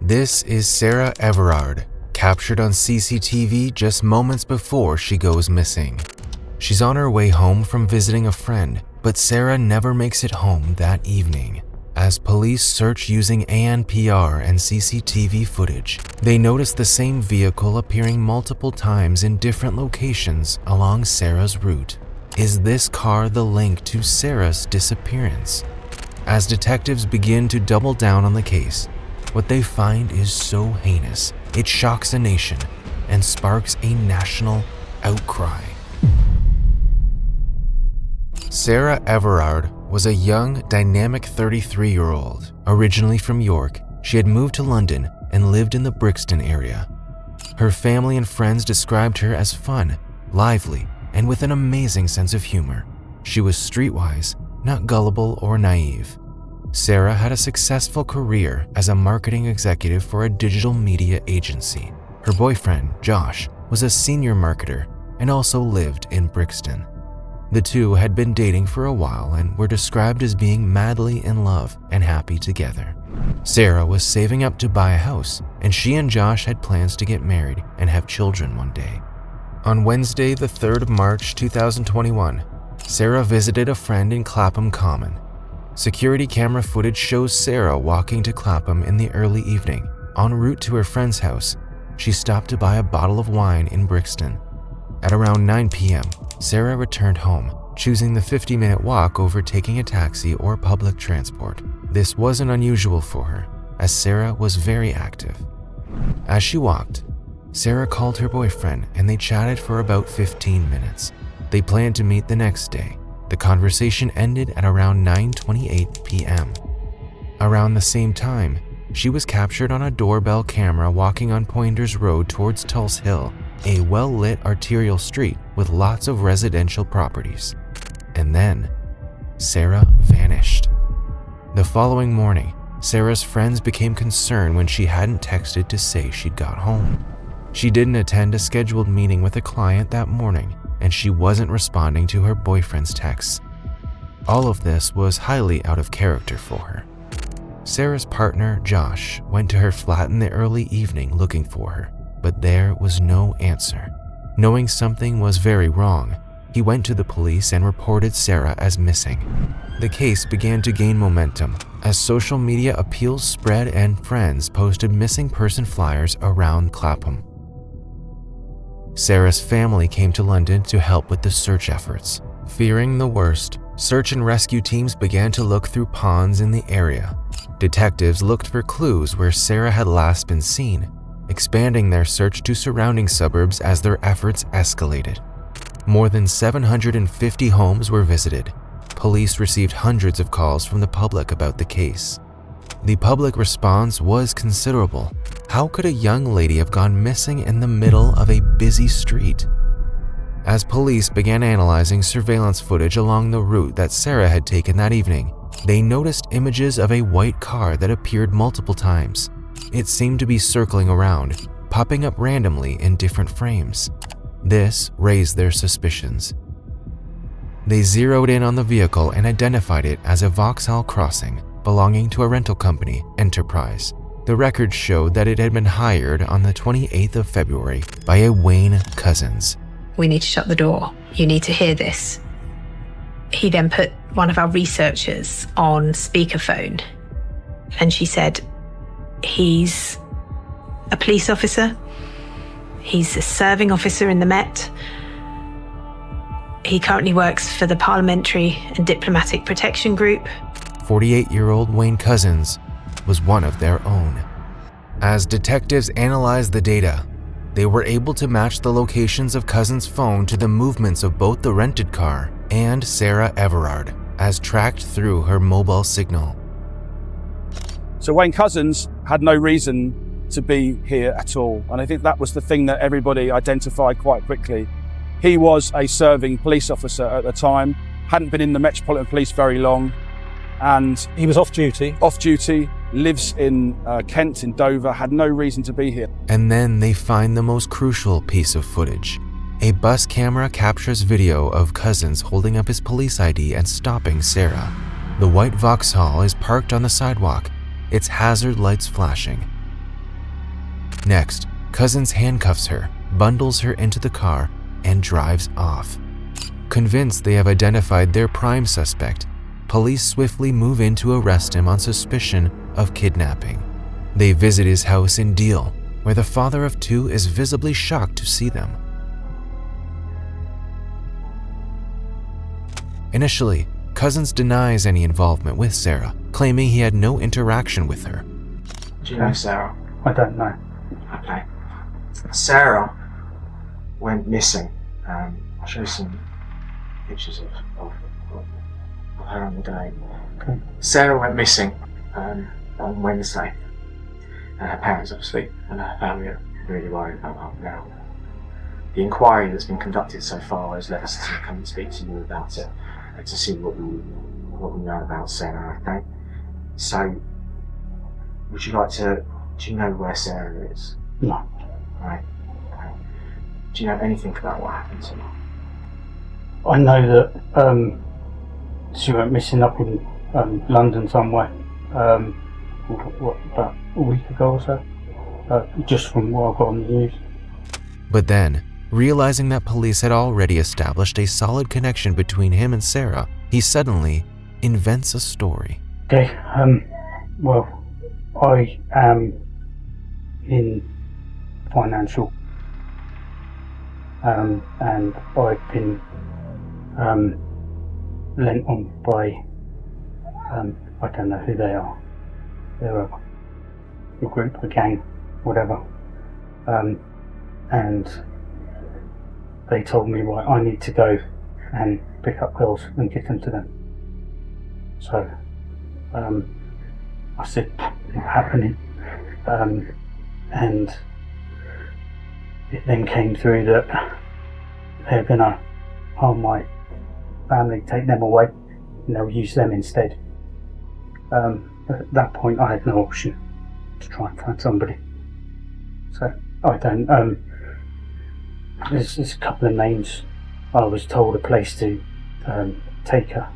This is Sarah Everard, captured on CCTV just moments before she goes missing. She's on her way home from visiting a friend, but Sarah never makes it home that evening. As police search using ANPR and CCTV footage, they notice the same vehicle appearing multiple times in different locations along Sarah's route. Is this car the link to Sarah's disappearance? As detectives begin to double down on the case, what they find is so heinous, it shocks a nation and sparks a national outcry. Sarah Everard was a young, dynamic 33-year-old. Originally from York, she had moved to London and lived in the Brixton area. Her family and friends described her as fun, lively, and with an amazing sense of humor. She was streetwise, not gullible or naive. Sarah had a successful career as a marketing executive for a digital media agency. Her boyfriend, Josh, was a senior marketer and also lived in Brixton. The two had been dating for a while and were described as being madly in love and happy together. Sarah was saving up to buy a house, and she and Josh had plans to get married and have children one day. On Wednesday, the 3rd of March 2021, Sarah visited a friend in Clapham Common. Security camera footage shows Sarah walking to Clapham in the early evening. En route to her friend's house, she stopped to buy a bottle of wine in Brixton. At around 9 p.m., Sarah returned home, choosing the 50-minute walk over taking a taxi or public transport. This wasn't unusual for her, as Sarah was very active. As she walked, Sarah called her boyfriend and they chatted for about 15 minutes. They planned to meet the next day. The conversation ended at around 9:28 p.m. Around the same time, she was captured on a doorbell camera walking on Pointers Road towards Tulse Hill, a well-lit arterial street with lots of residential properties. And then, Sarah vanished. The following morning, Sarah's friends became concerned when she hadn't texted to say she'd got home. She didn't attend a scheduled meeting with a client that morning, and she wasn't responding to her boyfriend's texts. All of this was highly out of character for her. Sarah's partner, Josh, went to her flat in the early evening looking for her, but there was no answer. Knowing something was very wrong, he went to the police and reported Sarah as missing. The case began to gain momentum as social media appeals spread and friends posted missing person flyers around Clapham. Sarah's family came to London to help with the search efforts. Fearing the worst, search and rescue teams began to look through ponds in the area. Detectives looked for clues where Sarah had last been seen, expanding their search to surrounding suburbs as their efforts escalated. More than 750 homes were visited. Police received hundreds of calls from the public about the case. The public response was considerable. How could a young lady have gone missing in the middle of a busy street? As police began analyzing surveillance footage along the route that Sarah had taken that evening, they noticed images of a white car that appeared multiple times. It seemed to be circling around, popping up randomly in different frames. This raised their suspicions. They zeroed in on the vehicle and identified it as a Vauxhall Crossing belonging to a rental company, Enterprise. The records showed that it had been hired on the 28th of February by a Wayne Cousins. We need to shut the door. You need to hear this. He then put one of our researchers on speakerphone, and she said, he's a police officer. He's a serving officer in the Met. He currently works for the Parliamentary and Diplomatic Protection Group. 48-year-old Wayne Cousins was one of their own. As detectives analyzed the data, they were able to match the locations of Cousins' phone to the movements of both the rented car and Sarah Everard, as tracked through her mobile signal. So Wayne Cousins had no reason to be here at all. And I think that was the thing that everybody identified quite quickly. He was a serving police officer at the time, hadn't been in the Metropolitan Police very long, and he was off duty, lives in Kent, in Dover, had no reason to be here. And then they find the most crucial piece of footage. A bus camera captures video of Cousins holding up his police ID and stopping Sarah. The white Vauxhall is parked on the sidewalk, its hazard lights flashing. Next, Cousins handcuffs her, bundles her into the car, and drives off. Convinced they have identified their prime suspect, police swiftly move in to arrest him on suspicion of kidnapping. They visit his house in Deal, where the father of two is visibly shocked to see them. Initially, Cousins denies any involvement with Sarah, claiming he had no interaction with her. Do you know Sarah? I don't know. Okay. Sarah went missing. I'll show you some pictures of her on the day. Okay. Sarah went missing on Wednesday. And her parents, obviously, and her family are really worried about her now. The inquiry that's been conducted so far has led us to come and speak to you about it, and to see what we know about Sarah, okay? So, would you like to, do you know where Sarah is? No. Right. Okay. Do you know anything about what happened to her? I know that she went missing up in London somewhere. About a week ago or so, just from what I got on the news. But then, realizing that police had already established a solid connection between him and Sarah, he suddenly invents a story. Okay, well, I am in financial, and I've been lent on by, I don't know who they are. They're a group, a gang, whatever. And they told me, right, I need to go and pick up girls and get them to them. So I said, it's happening. And it then came through that they're going to harm my family, take them away, and they'll use them instead. At that point, I had no option to try and find somebody. So I don't. There's a couple of names. I was told a place to take her.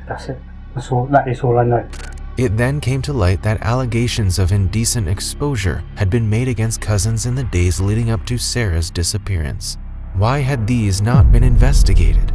That's it. That is all I know. It then came to light that allegations of indecent exposure had been made against Cousins in the days leading up to Sarah's disappearance. Why had these not been investigated?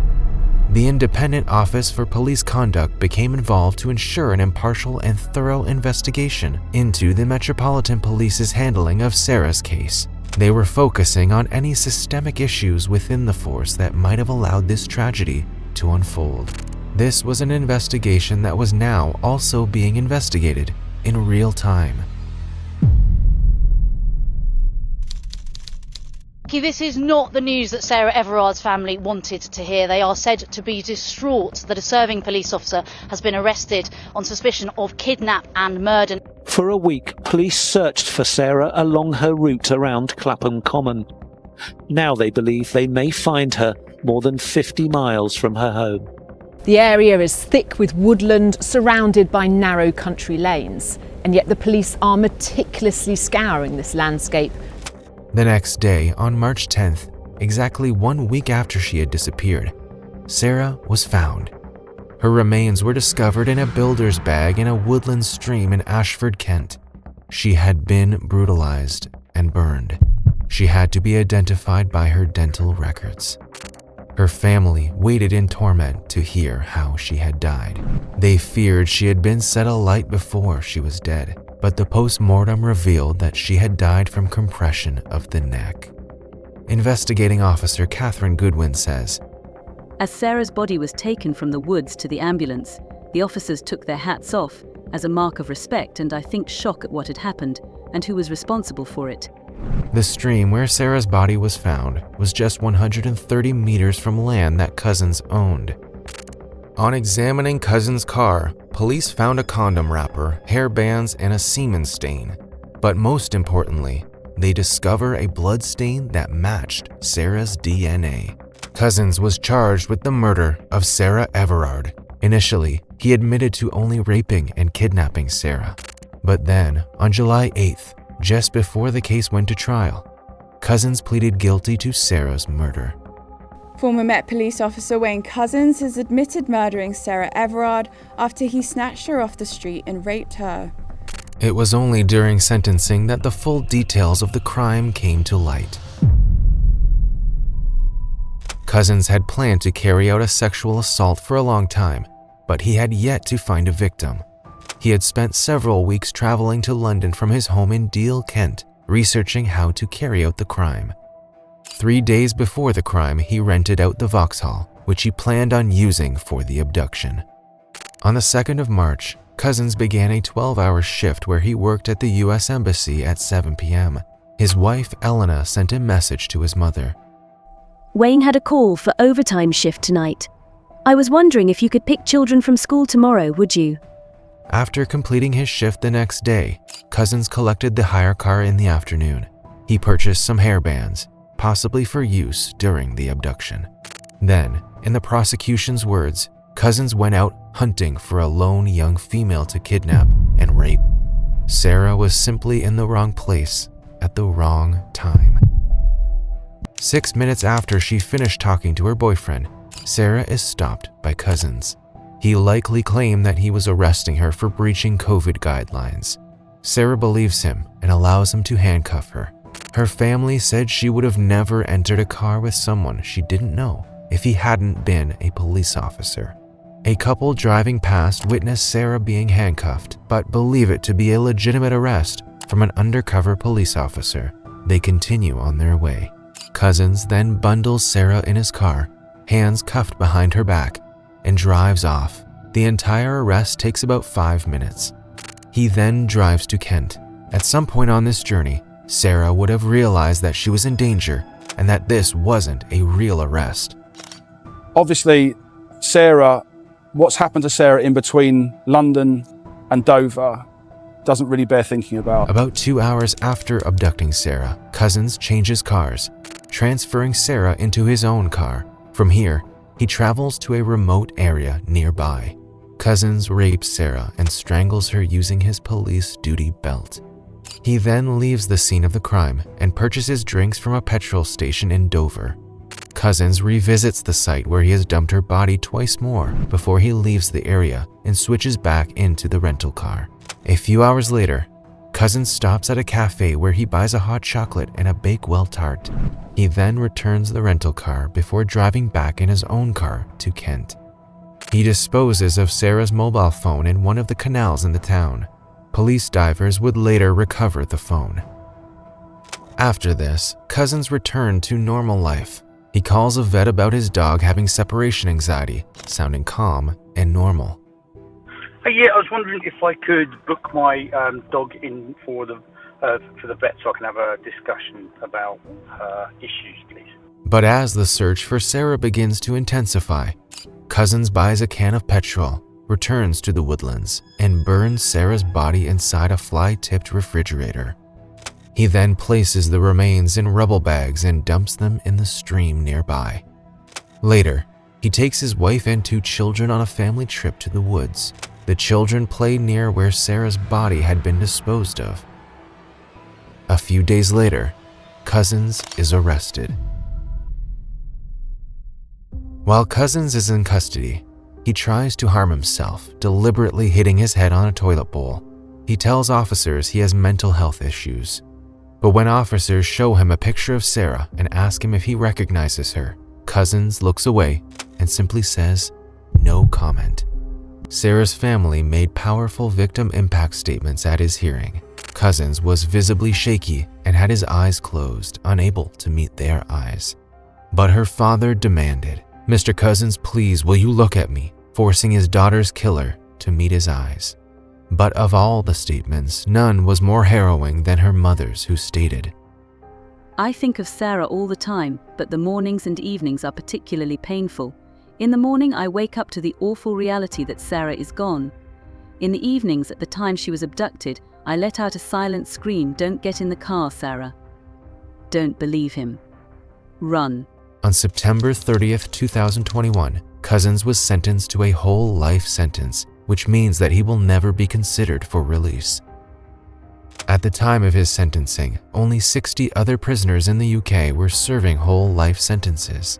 The Independent Office for Police Conduct became involved to ensure an impartial and thorough investigation into the Metropolitan Police's handling of Sarah's case. They were focusing on any systemic issues within the force that might have allowed this tragedy to unfold. This was an investigation that was now also being investigated in real time. This is not the news that Sarah Everard's family wanted to hear. They are said to be distraught that a serving police officer has been arrested on suspicion of kidnap and murder. For a week, police searched for Sarah along her route around Clapham Common. Now they believe they may find her more than 50 miles from her home. The area is thick with woodland, surrounded by narrow country lanes, and yet the police are meticulously scouring this landscape. The next day, on March 10th, exactly 1 week after she had disappeared, Sarah was found. Her remains were discovered in a builder's bag in a woodland stream in Ashford, Kent. She had been brutalized and burned. She had to be identified by her dental records. Her family waited in torment to hear how she had died. They feared she had been set alight before she was dead, but the post-mortem revealed that she had died from compression of the neck. Investigating Officer Catherine Goodwin says, As Sarah's body was taken from the woods to the ambulance, the officers took their hats off as a mark of respect and I think shock at what had happened and who was responsible for it. The stream where Sarah's body was found was just 130 meters from land that Cousins owned. On examining Cousins' car, police found a condom wrapper, hair bands, and a semen stain. But most importantly, they discover a blood stain that matched Sarah's DNA. Cousins was charged with the murder of Sarah Everard. Initially, he admitted to only raping and kidnapping Sarah. But then, on July 8th, just before the case went to trial, Cousins pleaded guilty to Sarah's murder. Former Met Police officer Wayne Cousins has admitted murdering Sarah Everard after he snatched her off the street and raped her. It was only during sentencing that the full details of the crime came to light. Cousins had planned to carry out a sexual assault for a long time, but he had yet to find a victim. He had spent several weeks traveling to London from his home in Deal, Kent, researching how to carry out the crime. 3 days before the crime, he rented out the Vauxhall, which he planned on using for the abduction. On the 2nd of March, Cousins began a 12-hour shift where he worked at the US Embassy at 7 p.m. His wife, Elena, sent a message to his mother. Wayne had a call for overtime shift tonight. I was wondering if you could pick children from school tomorrow, would you? After completing his shift the next day, Cousins collected the hire car in the afternoon. He purchased some hairbands, possibly for use during the abduction. Then, in the prosecution's words, Cousins went out hunting for a lone young female to kidnap and rape. Sarah was simply in the wrong place at the wrong time. 6 minutes after she finished talking to her boyfriend, Sarah is stopped by Cousins. He likely claimed that he was arresting her for breaching COVID guidelines. Sarah believes him and allows him to handcuff her. Her family said she would have never entered a car with someone she didn't know if he hadn't been a police officer. A couple driving past witnessed Sarah being handcuffed, but believe it to be a legitimate arrest from an undercover police officer. They continue on their way. Cousins then bundles Sarah in his car, hands cuffed behind her back, and drives off. The entire arrest takes about 5 minutes. He then drives to Kent. At some point on this journey, Sarah would have realized that she was in danger and that this wasn't a real arrest. Obviously, what's happened to Sarah in between London and Dover doesn't really bear thinking about. About 2 hours after abducting Sarah, Cousins changes cars, transferring Sarah into his own car. From here, he travels to a remote area nearby. Cousins rapes Sarah and strangles her using his police duty belt. He then leaves the scene of the crime and purchases drinks from a petrol station in Dover. Cousins revisits the site where he has dumped her body twice more before he leaves the area and switches back into the rental car. A few hours later, Cousins stops at a cafe where he buys a hot chocolate and a Bakewell tart. He then returns the rental car before driving back in his own car to Kent. He disposes of Sarah's mobile phone in one of the canals in the town. Police divers would later recover the phone. After this, Cousins returned to normal life. He calls a vet about his dog having separation anxiety, sounding calm and normal. Yeah, I was wondering if I could book my dog in for the vet so I can have a discussion about issues, please. But as the search for Sarah begins to intensify, Cousins buys a can of petrol, returns to the woodlands, and burns Sarah's body inside a fly-tipped refrigerator. He then places the remains in rubble bags and dumps them in the stream nearby. Later, he takes his wife and 2 children on a family trip to the woods. The children play near where Sarah's body had been disposed of. A few days later, Cousins is arrested. While Cousins is in custody, he tries to harm himself, deliberately hitting his head on a toilet bowl. He tells officers he has mental health issues. But when officers show him a picture of Sarah and ask him if he recognizes her, Cousins looks away and simply says, "No comment." Sarah's family made powerful victim impact statements at his hearing. Cousins was visibly shaky and had his eyes closed, unable to meet their eyes. But her father demanded, "Mr. Cousins, please, will you look at me?" forcing his daughter's killer to meet his eyes. But of all the statements, none was more harrowing than her mother's, who stated, I think of Sarah all the time, but the mornings and evenings are particularly painful. In the morning, I wake up to the awful reality that Sarah is gone. In the evenings, at the time she was abducted, I let out a silent scream, "Don't get in the car, Sarah." Don't believe him. Run. On September 30th, 2021, Cousins was sentenced to a whole life sentence, which means that he will never be considered for release. At the time of his sentencing, only 60 other prisoners in the UK were serving whole life sentences.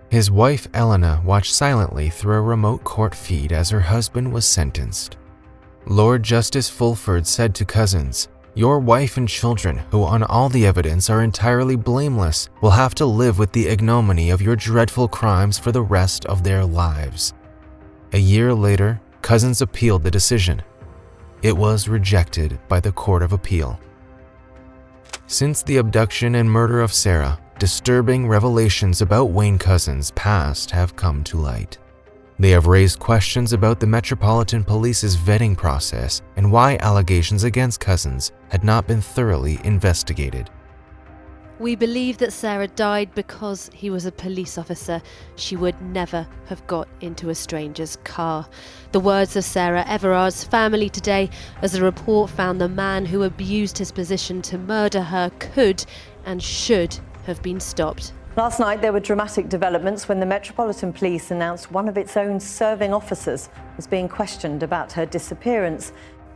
His wife, Elena, watched silently through a remote court feed as her husband was sentenced. Lord Justice Fulford said to Cousins, "Your wife and children, who on all the evidence are entirely blameless, will have to live with the ignominy of your dreadful crimes for the rest of their lives." A year later, Cousins appealed the decision. It was rejected by the Court of Appeal. Since the abduction and murder of Sarah, disturbing revelations about Wayne Cousins' past have come to light. They have raised questions about the Metropolitan Police's vetting process and why allegations against Cousins had not been thoroughly investigated. We believe that Sarah died because he was a police officer. She would never have got into a stranger's car. The words of Sarah Everard's family today, as the report found the man who abused his position to murder her could and should have been stopped. Last night there were dramatic developments when the Metropolitan Police announced one of its own serving officers was being questioned about her disappearance.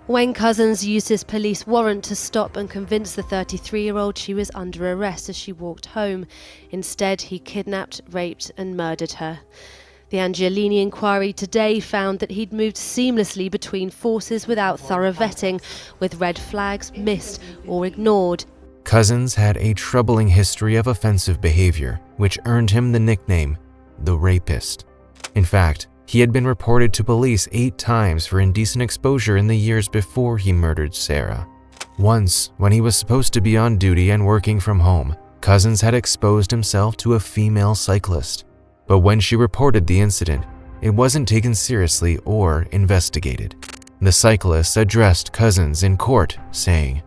Wayne Cousins used his police warrant to stop and convince the 33-year-old she was under arrest as she walked home. Instead, he kidnapped, raped and murdered her. The Angiolini inquiry today found that he'd moved seamlessly between forces without thorough vetting, with red flags missed or ignored. Cousins had a troubling history of offensive behavior, which earned him the nickname, the Rapist. In fact, he had been reported to police 8 times for indecent exposure in the years before he murdered Sarah. Once, when he was supposed to be on duty and working from home, Cousins had exposed himself to a female cyclist. But when she reported the incident, it wasn't taken seriously or investigated. The cyclist addressed Cousins in court, saying,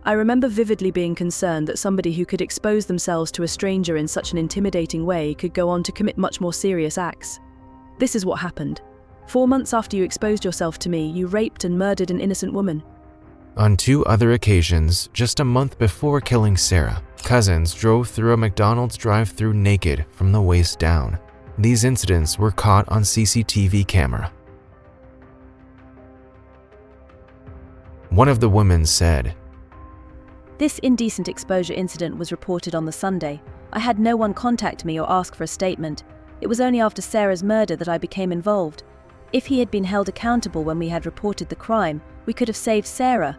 "I remember vividly being concerned that somebody who could expose themselves to a stranger in such an intimidating way could go on to commit much more serious acts. This is what happened. 4 months after you exposed yourself to me, you raped and murdered an innocent woman." On 2 other occasions, just a month before killing Sarah, Cousins drove through a McDonald's drive-thru naked from the waist down. These incidents were caught on CCTV camera. One of the women said, "This indecent exposure incident was reported on the Sunday. I had no one contact me or ask for a statement. It was only after Sarah's murder that I became involved. If he had been held accountable when we had reported the crime, we could have saved Sarah."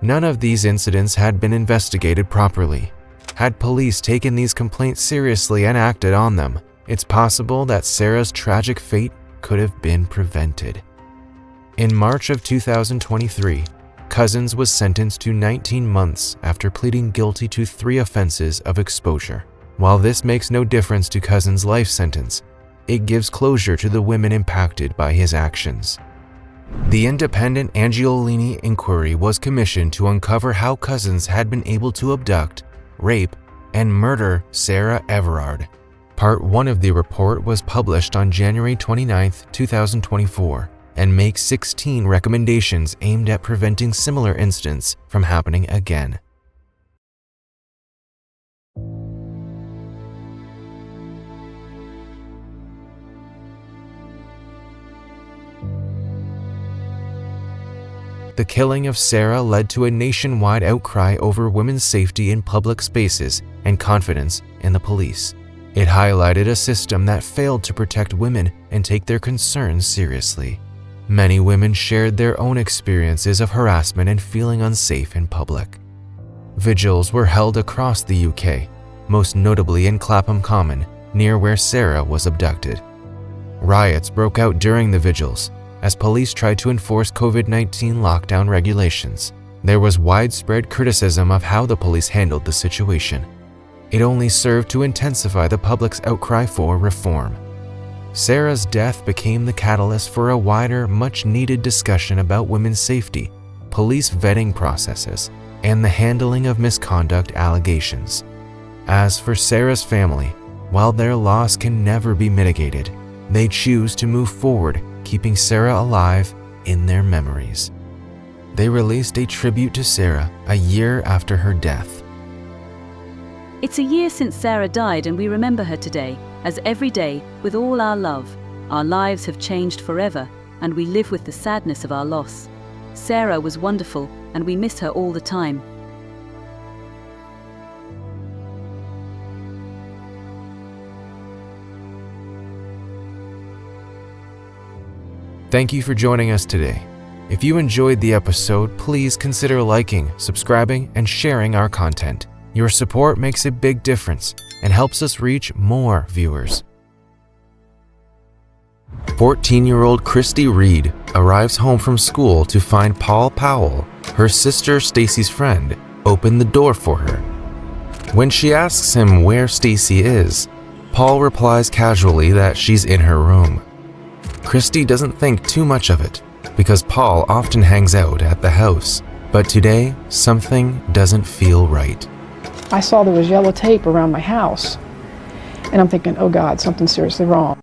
None of these incidents had been investigated properly. Had police taken these complaints seriously and acted on them, it's possible that Sarah's tragic fate could have been prevented. In March of 2023, Cousins was sentenced to 19 months after pleading guilty to 3 offenses of exposure. While this makes no difference to Cousins' life sentence, it gives closure to the women impacted by his actions. The independent Angiolini inquiry was commissioned to uncover how Cousins had been able to abduct, rape, and murder Sarah Everard. Part 1 of the report was published on January 29, 2024, and makes 16 recommendations aimed at preventing similar incidents from happening again. The killing of Sarah led to a nationwide outcry over women's safety in public spaces and confidence in the police. It highlighted a system that failed to protect women and take their concerns seriously. Many women shared their own experiences of harassment and feeling unsafe in public. Vigils were held across the UK, most notably in Clapham Common, near where Sarah was abducted. Riots broke out during the vigils, as police tried to enforce COVID-19 lockdown regulations. There was widespread criticism of how the police handled the situation. It only served to intensify the public's outcry for reform. Sarah's death became the catalyst for a wider, much-needed discussion about women's safety, police vetting processes, and the handling of misconduct allegations. As for Sarah's family, while their loss can never be mitigated, they choose to move forward, keeping Sarah alive in their memories. They released a tribute to Sarah a year after her death. It's a year since Sarah died, and we remember her today, as every day, with all our love. Our lives have changed forever, and we live with the sadness of our loss. Sarah was wonderful, and we miss her all the time. Thank you for joining us today. If you enjoyed the episode, please consider liking, subscribing, and sharing our content. Your support makes a big difference and helps us reach more viewers. 14-year-old Christy Reed arrives home from school to find Paul Powell, her sister Stacy's friend, open the door for her. When she asks him where Stacy is, Paul replies casually that she's in her room. Christy doesn't think too much of it, because Paul often hangs out at the house. But today, something doesn't feel right. I saw there was yellow tape around my house, and I'm thinking, oh God, something's seriously wrong.